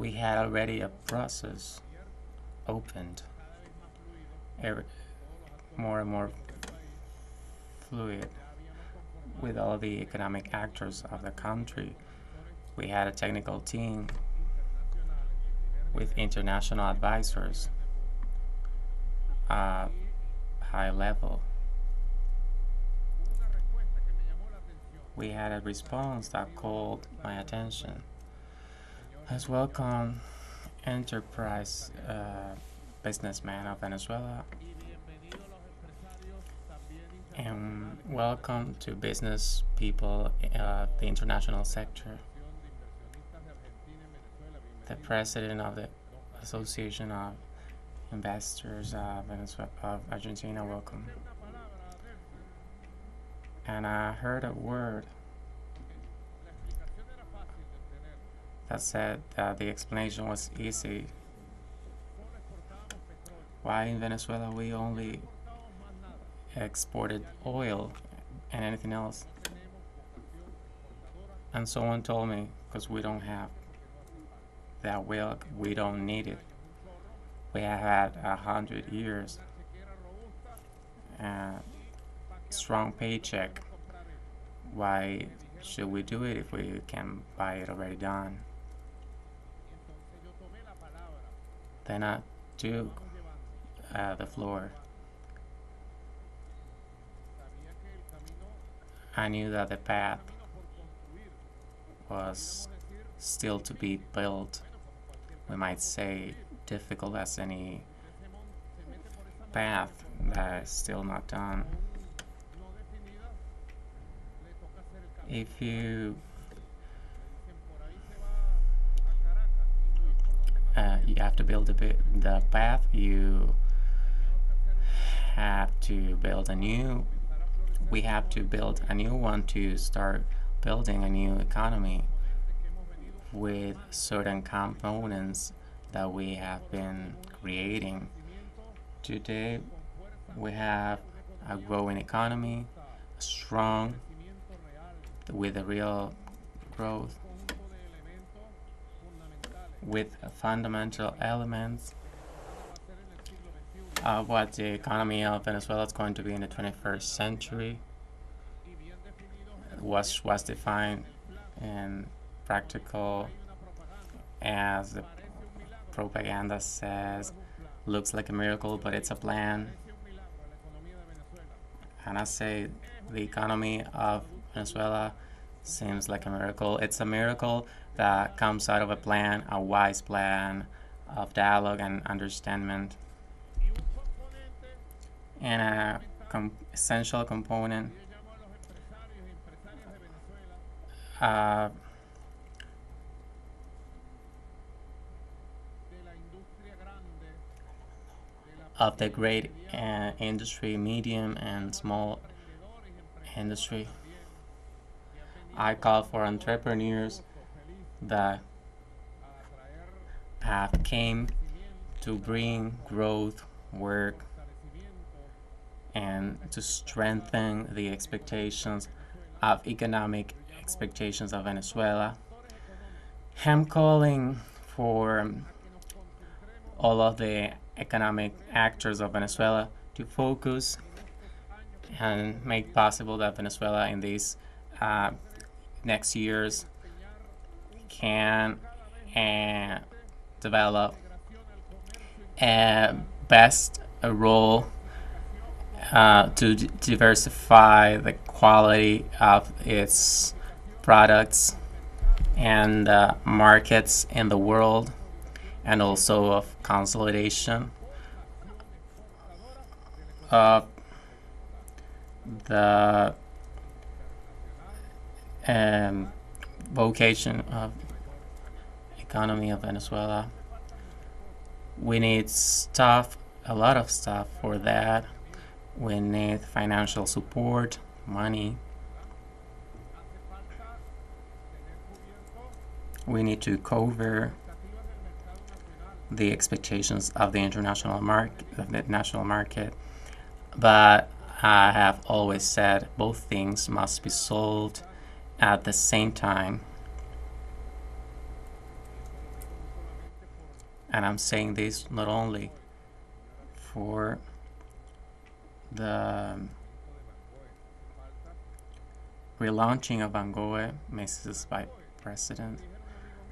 we had already a process opened, every, more and more fluid with all the economic actors of the country. We had a technical team with international advisors, high level. We had a response that called my attention. Let's welcome enterprise businessman of Venezuela, and welcome to business people of the international sector. The president of the Association of Investors of Argentina, welcome. And I heard a word that said that the explanation was easy. Why in Venezuela we only exported oil and anything else? And someone told me, because we don't have that oil, we don't need it. We have had 100 years strong paycheck. Why should we do it if we can buy it already done? Then I took the floor. I knew that the path was still to be built. We might say difficult as any path that is still not done. If you have to build the path, you have to build we have to build a new one to start building a new economy with certain components that we have been creating. Today, we have a growing economy, strong, with a real growth, with fundamental elements of what the economy of Venezuela is going to be in the 21st century. Was defined and practical, as the propaganda says, looks like a miracle, but it's a plan. And I say the economy of Venezuela seems like a miracle. It's a miracle that comes out of a plan, a wise plan of dialogue and understanding. And a essential component of the great industry, medium and small industry. I call for entrepreneurs that have came to bring growth, work, and to strengthen the expectations of economic expectations of Venezuela. I'm calling for all of the economic actors of Venezuela to focus and make possible that Venezuela in these next years can develop best a role to diversify the quality of its products and markets in the world, and also of consolidation of the vocation of economy of Venezuela. We need stuff, a lot of stuff for that. We need financial support, money. We need to cover the expectations of the international market, of the national market. But I have always said both things must be solved at the same time. And I'm saying this not only for the relaunching of Bancoe, Mrs. Vice President.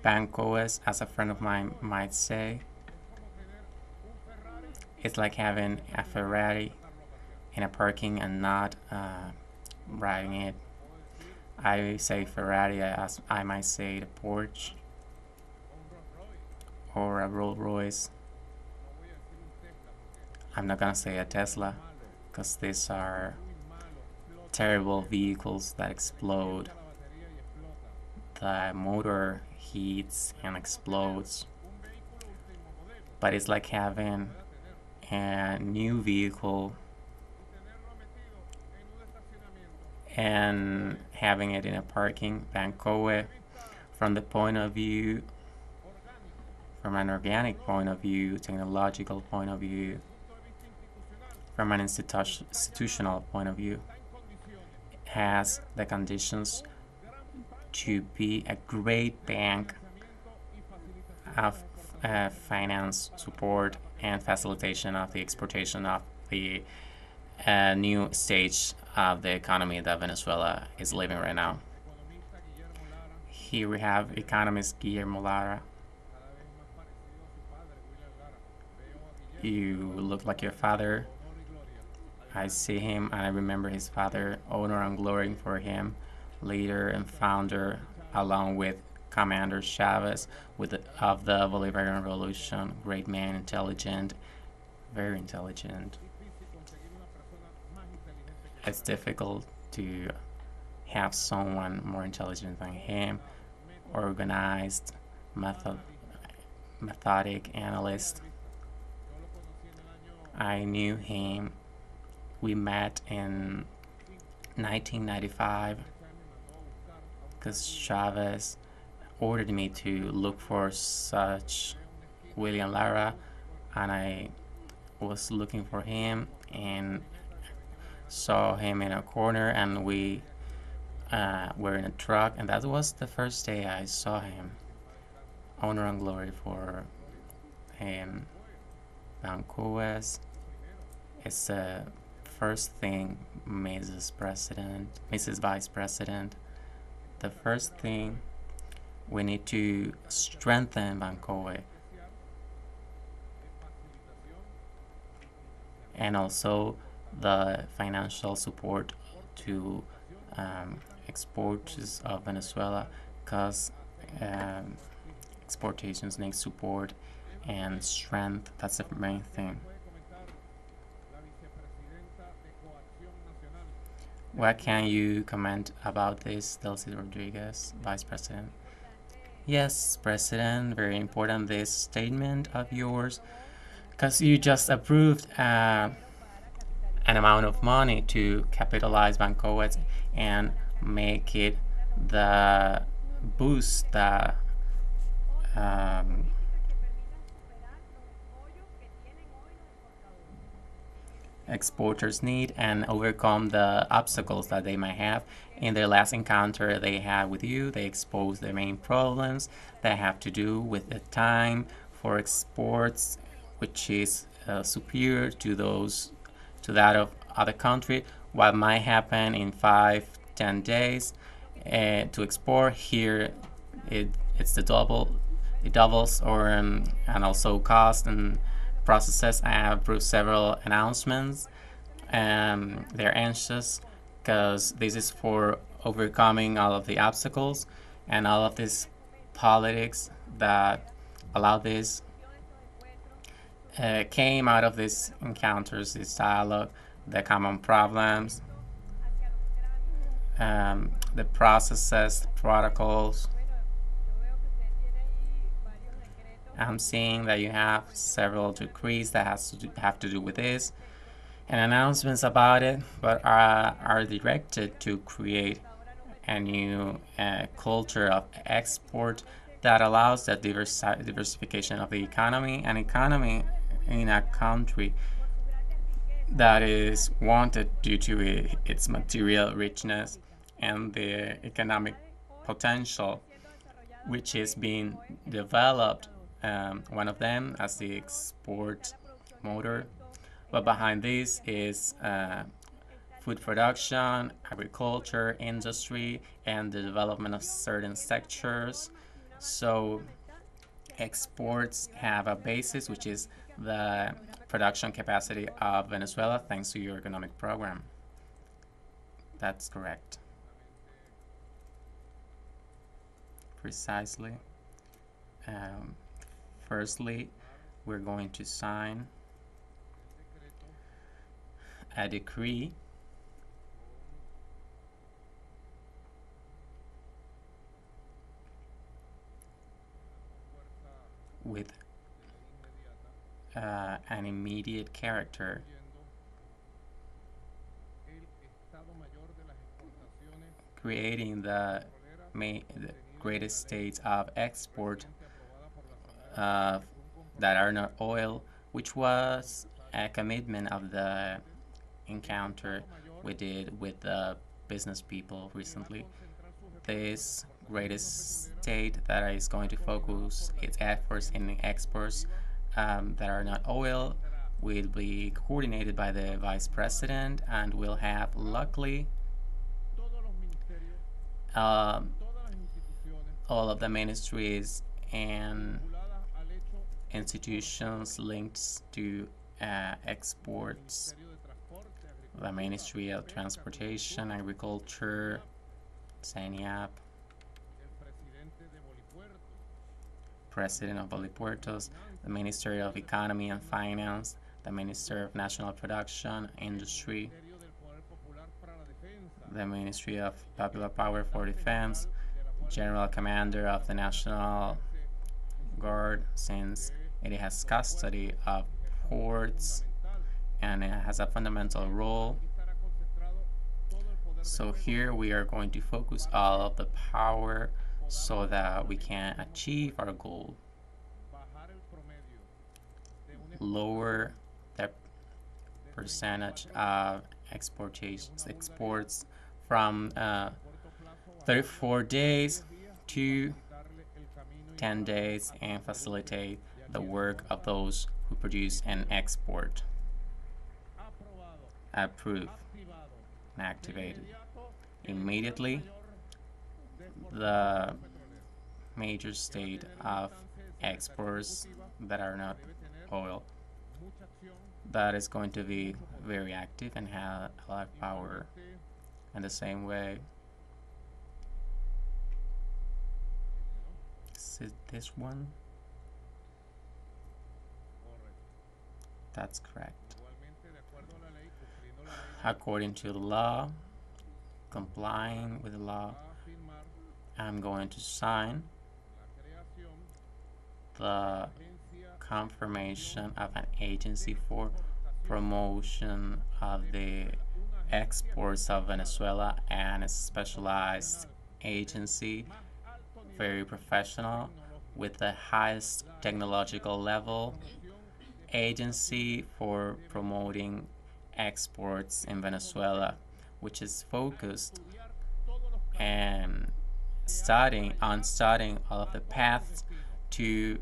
Bancoes, as a friend of mine might say, it's like having a Ferrari in a parking and not riding it. I say Ferrari as I might say the Porsche or a Rolls Royce. I'm not gonna say a Tesla because these are terrible vehicles that explode. The motor heats and explodes. But it's like having a new vehicle and having it in a parking. Bancoe, from the point of view, from an organic point of view, technological point of view, from an institutional point of view, has the conditions to be a great bank of finance support and facilitation of the exportation of the new stage of the economy that Venezuela is living right now. Here we have economist Guillermo Lara. You look like your father. I see him and I remember his father, honor and glory for him, leader and founder, along with Commander Chavez of the Bolivarian Revolution. Great man, intelligent, very intelligent. It's difficult to have someone more intelligent than him, organized, methodic analyst. I knew him. We met in 1995 because Chavez ordered me to look for such William Lara, and I was looking for him and saw him in a corner, and we were in a truck, and that was the first day I saw him. Honor and glory for him. Bancoes is the first thing, Mrs. Vice President. The first thing, we need to strengthen Bancoe and also the financial support to exporters of Venezuela, because exportations need support and strength. That's the main thing. What can you comment about this, Delcy Rodriguez, Vice President? Yes, President, very important this statement of yours, because you just approved an amount of money to capitalize Bancoe and make it the boost that exporters need and overcome the obstacles that they might have. In their last encounter they had with you, they exposed the main problems that have to do with the time for exports, which is superior to that of other country. What might happen in 5-10 days to export here, it's the double. It doubles, or and also cost and processes. I have approved several announcements. They're anxious because this is for overcoming all of the obstacles and all of this politics that allow this came out of these encounters, this dialogue, the common problems, the processes, the protocols. I'm seeing that you have several decrees that have to do with this and announcements about it, but are directed to create a new culture of export that allows that diversification of the economy, an economy in a country that is wanted due to its material richness and the economic potential, which is being developed one of them as the export motor. But behind this is food production, agriculture, industry, and the development of certain sectors. So exports have a basis, which is the production capacity of Venezuela, thanks to your economic program. That's correct. Precisely. Firstly, we're going to sign a decree with an immediate character, creating the greatest states of export that are not oil, which was a commitment of the encounter we did with the business people recently. This greatest state that is going to focus its efforts in exports that are not oil will be coordinated by the vice president and will have, luckily, all of the ministries and institutions linked to exports: the Ministry of Transportation, Agriculture, CENIAP, President of Bolipuertos, the Ministry of Economy and Finance, the Minister of National Production, Industry, the Ministry of Popular Power for Defense, General Commander of the National Guard, since it has custody of ports and it has a fundamental role. So here we are going to focus all of the power so that we can achieve our goal. Lower the percentage of exports from 34 days to 10 days and facilitate the work of those who produce and export. Approved and activated. Immediately, the major state of exports that are not oil, that is going to be very active and have a lot of power. In the same way, is it this one? That's correct. According to the law, complying with the law, I'm going to sign the confirmation of an agency for promotion of the exports of Venezuela, and a specialized agency, very professional, with the highest technological level, agency for promoting exports in Venezuela, which is focused and studying all of the paths to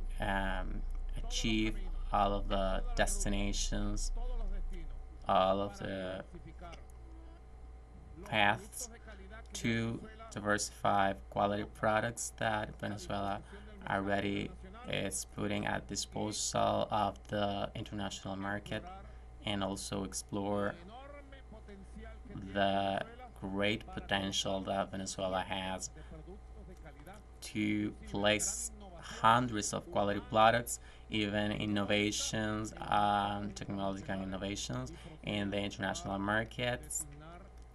achieve all of the destinations, all of the paths to diversify quality products that Venezuela already is putting at disposal of the international market, and also explore the great potential that Venezuela has to place hundreds of quality products, even innovations, technological innovations in the international markets.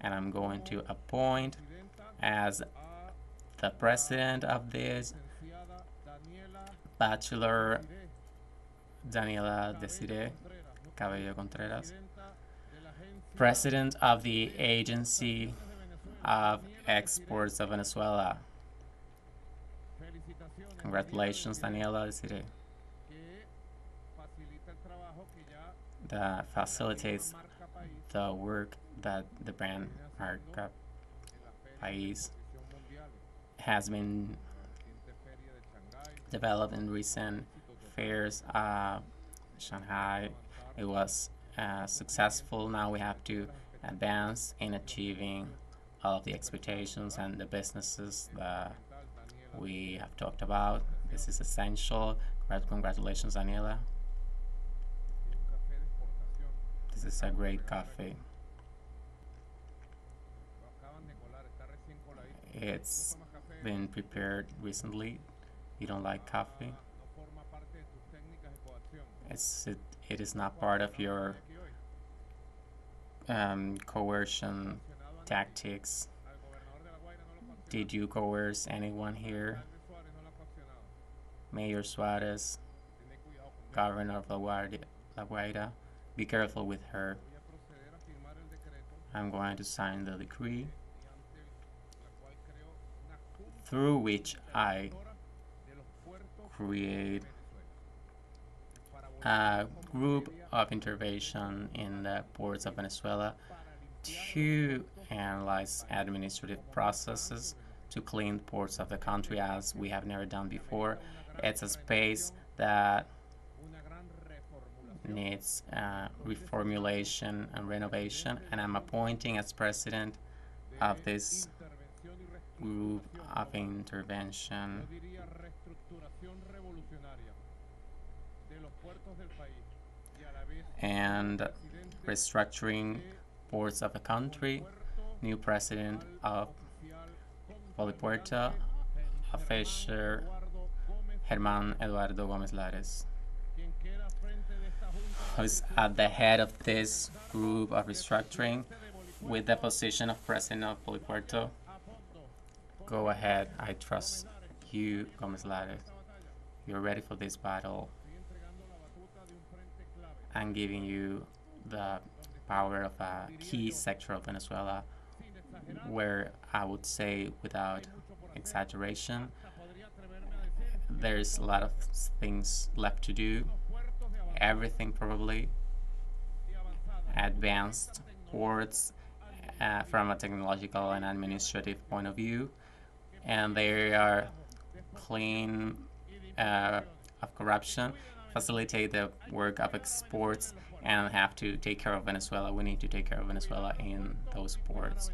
And I'm going to appoint as the president of this Bachelor Daniela Desiree Cabello Contreras, president of the Agency of Exports of Venezuela. Congratulations, Daniela Desiree. That facilitates the work that the brand Marca País has been developed in recent Affairs, Shanghai. It was successful. Now we have to advance in achieving all of the expectations and the businesses that we have talked about. This is essential. Congratulations, Daniela. This is a great coffee. It's been prepared recently. You don't like coffee? It is not part of your coercion tactics. Did you coerce anyone here? Mayor Suarez, Governor of La Guaira, be careful with her. I'm going to sign the decree through which I create a group of intervention in the ports of Venezuela to analyze administrative processes to clean ports of the country as we have never done before. It's a space that needs reformulation and renovation, and I'm appointing as president of this group of intervention and restructuring ports of the country. New president of Polipuerto, Fisher Germán Eduardo Gómez Lares, who's at the head of this group of restructuring with the position of president of Polipuerto. Go ahead, I trust you, Gómez Lares. You're ready for this battle. I'm giving you the power of a key sector of Venezuela where I would say, without exaggeration, there's a lot of things left to do. Everything probably. Advanced ports from a technological and administrative point of view, and they are clean of corruption, facilitate the work of exports, and have to take care of Venezuela. We need to take care of Venezuela in those ports.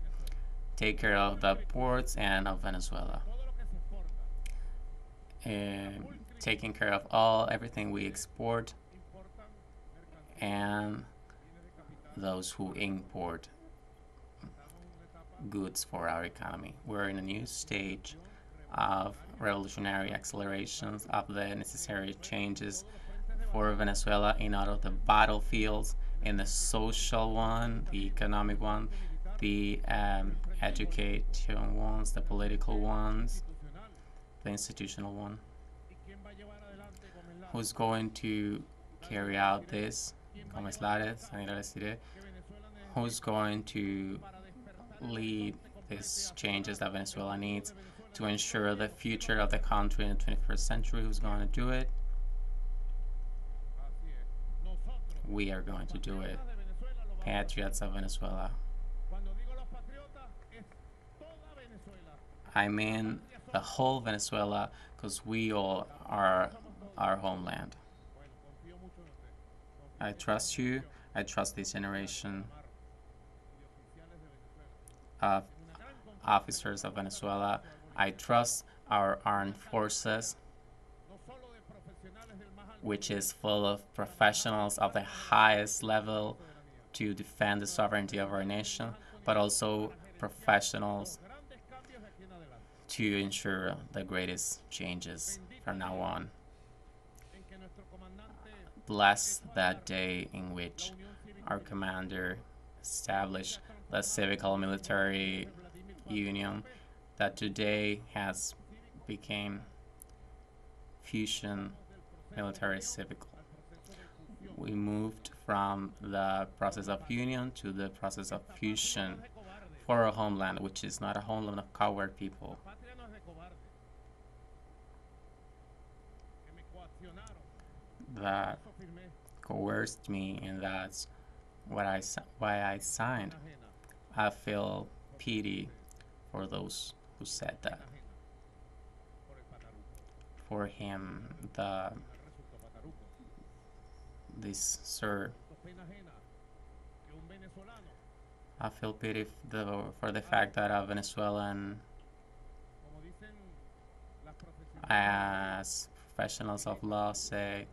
Take care of the ports and of Venezuela. Taking care of everything we export and those who import goods for our economy. We're in a new stage of revolutionary accelerations of the necessary changes for Venezuela in all of the battlefields, in the social one, the economic one, the education ones, the political ones, the institutional one. Who's going to carry out this? Gómez Lares, Daniela Lesire. Who's going to lead these changes that Venezuela needs to ensure the future of the country in the 21st century? Who's going to do it? We are going to do it. Patriots of Venezuela. I mean the whole Venezuela, because we all are our homeland. I trust you. I trust this generation of officers of Venezuela. I trust our armed forces, which is full of professionals of the highest level to defend the sovereignty of our nation, but also professionals to ensure the greatest changes from now on. Bless that day in which our commander established the civil military union that today has become fusion military civil. We moved from the process of union to the process of fusion for a homeland, which is not a homeland of coward people. That coerced me, and that's why I signed. I feel pity for those who said that. For him, the this sir. I feel pity for the fact that a Venezuelan, as professionals of law say,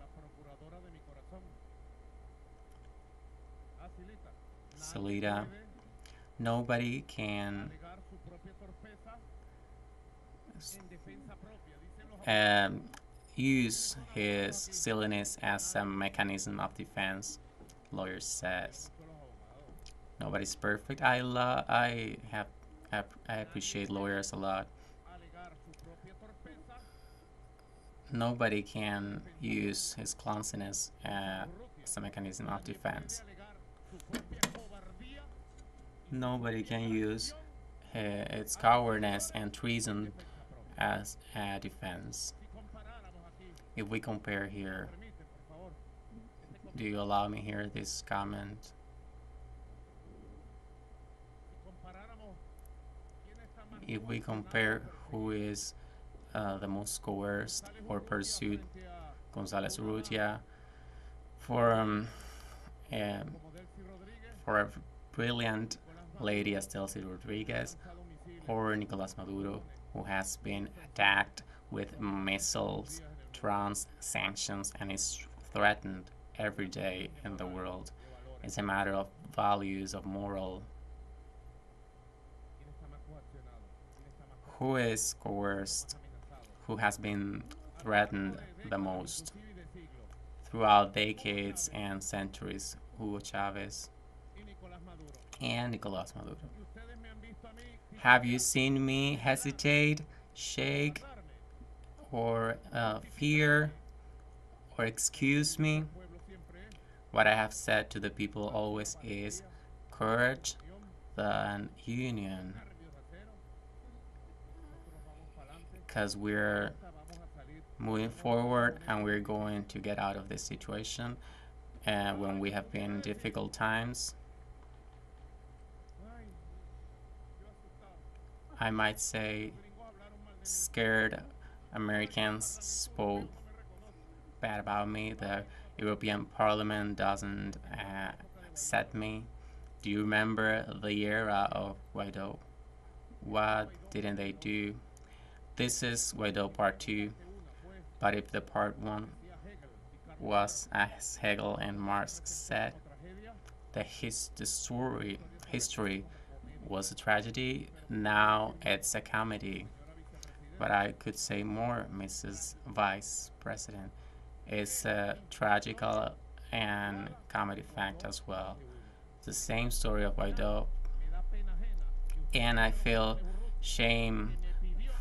Salida, nobody can um, use his silliness as a mechanism of defense, lawyer says. Nobody's perfect. I appreciate lawyers a lot. Nobody can use his clumsiness as a mechanism of defense. Nobody can use its cowardice and treason as a defense. If we compare here, do you allow me here this comment? If we compare who is the most coerced or pursued, González Urrutia, for a brilliant lady as Delcy Rodriguez, or Nicolas Maduro, who has been attacked with missiles, drones, sanctions, and is threatened every day in the world. It's a matter of values, of moral. Who is coerced? Who has been threatened the most throughout decades and centuries? Hugo Chavez and Nicolas Maduro. Have you seen me hesitate, shake, or fear, or excuse me? What I have said to the people always is courage, then union. Because we're moving forward and we're going to get out of this situation when we have been in difficult times. I might say scared Americans spoke bad about me. The European Parliament doesn't accept me. Do you remember the era of Guaido? What didn't they do? This is Guaido Part 2, but if the Part 1 was, as Hegel and Marx said, the history was a tragedy, now it's a comedy. But I could say more, Mrs. Vice President. It's a tragical and comedy fact as well. The same story of Guaido, and I feel shame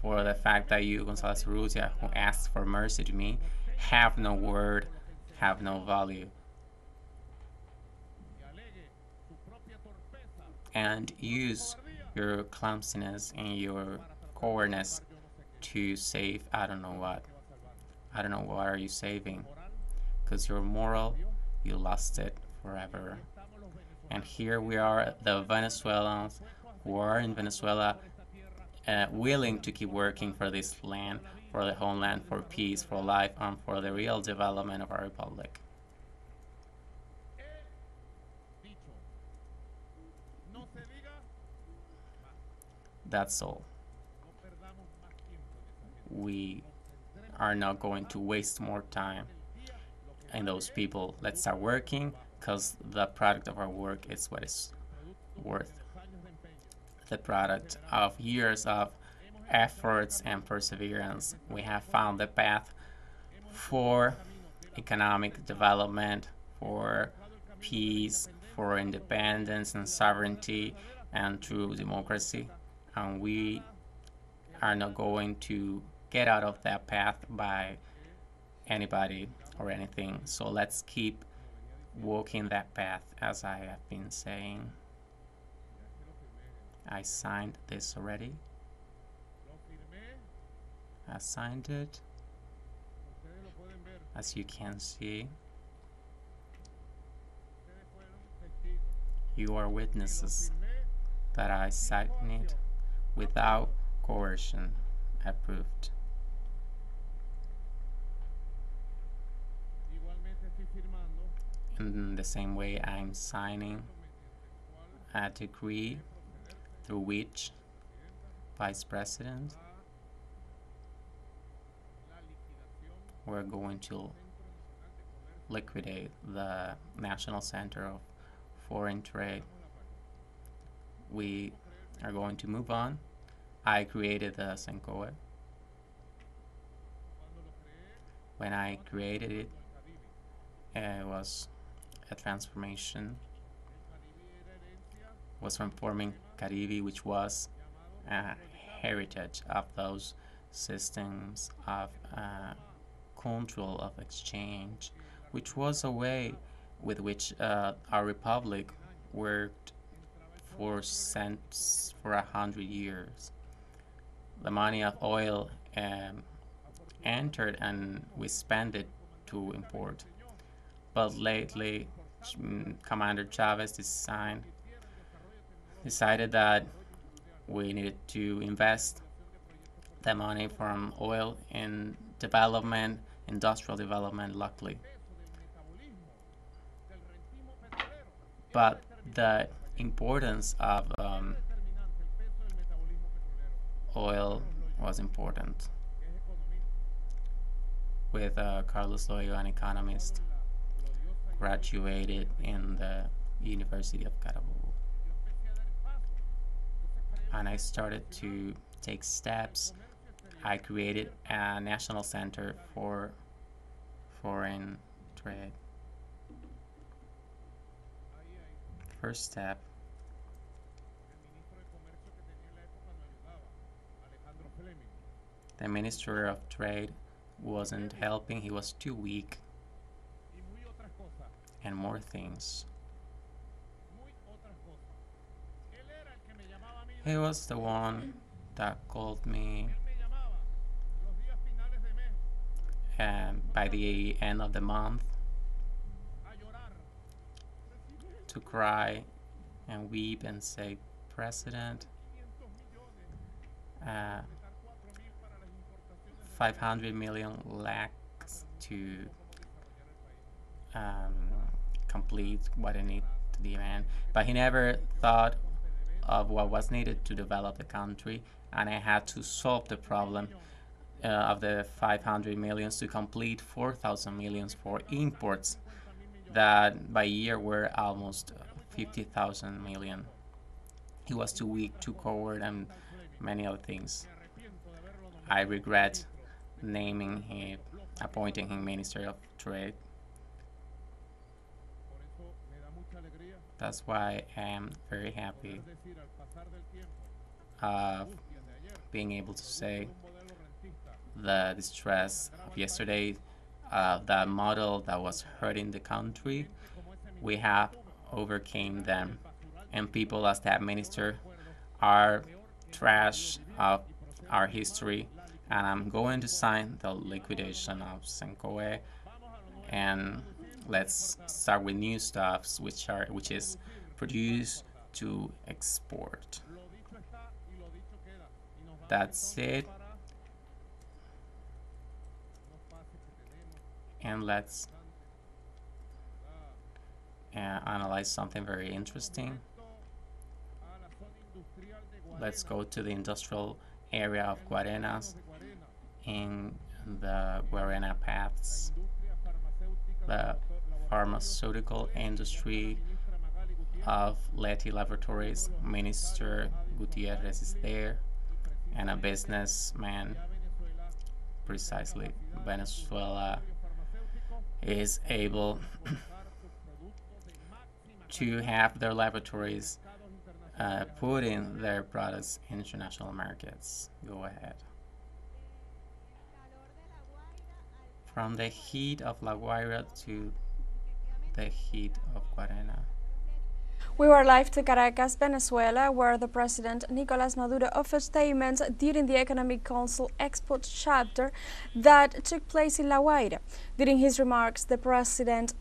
for the fact that you, González Urrutia, who asked for mercy to me, have no word, have no value. And use your clumsiness and your cowardice to save I don't know what. I don't know what are you saving. Because your moral, you lost it forever. And here we are, the Venezuelans who are in Venezuela, willing to keep working for this land, for the homeland, for peace, for life, and for the real development of our republic. That's all. We are not going to waste more time in those people. Let's start working, because the product of our work is what it's worth. The product of years of efforts and perseverance. We have found the path for economic development, for peace, for independence and sovereignty, and true democracy. And we are not going to get out of that path by anybody or anything. So let's keep walking that path, as I have been saying. I signed this already. I signed it. As you can see, you are witnesses that I signed it without coercion. Approved. In the same way, I'm signing a decree through which Vice President, we're going to liquidate the National Center of Foreign Trade. We are going to move on. I created the CENCOE. When I created it, it was a transformation, was transforming Caribe, which was a heritage of those systems of control of exchange, which was a way with which our republic worked for 100 years. The money of oil entered and we spent it to import. But lately, Commander Chavez decided that we needed to invest the money from oil in development, industrial development, luckily. But the importance of oil was important. With Carlos Loyo, an economist, graduated in the University of Carabobo. And I started to take steps. I created a National Center for Foreign Trade. First step, the Minister of Trade wasn't helping, he was too weak, and more things. He was the one that called me by the end of the month to cry and weep and say, President, 500 million lacks to complete what I need to demand. But he never thought of what was needed to develop the country, and I had to solve the problem of the 500 millions to complete 4,000 millions for imports that by year were almost 50,000 million. He was too weak, too coward, and many other things. I regret appointing him Minister of Trade. That's why I am very happy of being able to say the distress of yesterday, the model that was hurting the country, we have overcame them. And people as that minister are trash of our history. And I'm going to sign the liquidation of CENCOE, and let's start with new stuffs, which is produce to export. That's it. And let's analyze something very interesting. Let's go to the industrial area of Guarenas in the Guarena Paths. The pharmaceutical industry of Leti Laboratories, Minister Gutierrez is there, and a businessman, precisely Venezuela, is able to have their laboratories putting their products in international markets. Go ahead. From the heat of La Guaira to the heat of Guarena. We were live to Caracas, Venezuela, where the President Nicolas Maduro offered statements during the Economic Council Export chapter that took place in La Guaira. During his remarks, the President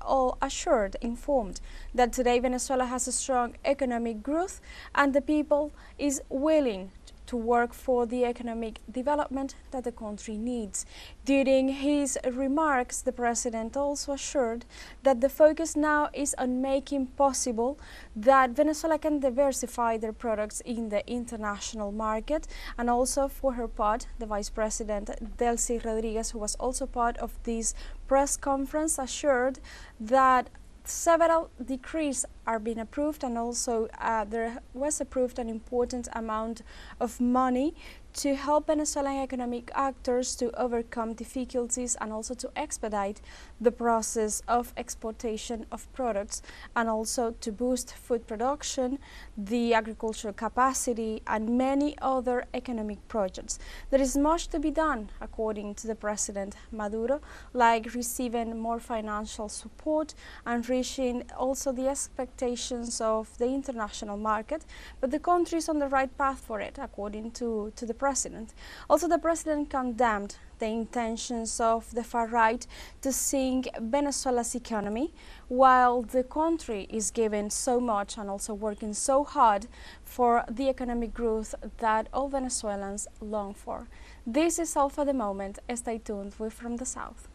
informed that today Venezuela has a strong economic growth and the people is willing to work for the economic development that the country needs. During his remarks, the president also assured that the focus now is on making possible that Venezuela can diversify their products in the international market. And also, for her part, the Vice President Delcy Rodriguez, who was also part of this press conference, assured that several decrees are being approved, and also there was approved an important amount of money to help Venezuelan economic actors to overcome difficulties and also to expedite the process of exportation of products, and also to boost food production, the agricultural capacity, and many other economic projects. There is much to be done, according to the President Maduro, like receiving more financial support and reaching also the expectations of the international market, but the country is on the right path for it, according to the President. Also, the President condemned the intentions of the far right to sink Venezuela's economy, while the country is giving so much and also working so hard for the economic growth that all Venezuelans long for. This is all for the moment. Stay tuned. We're from the South.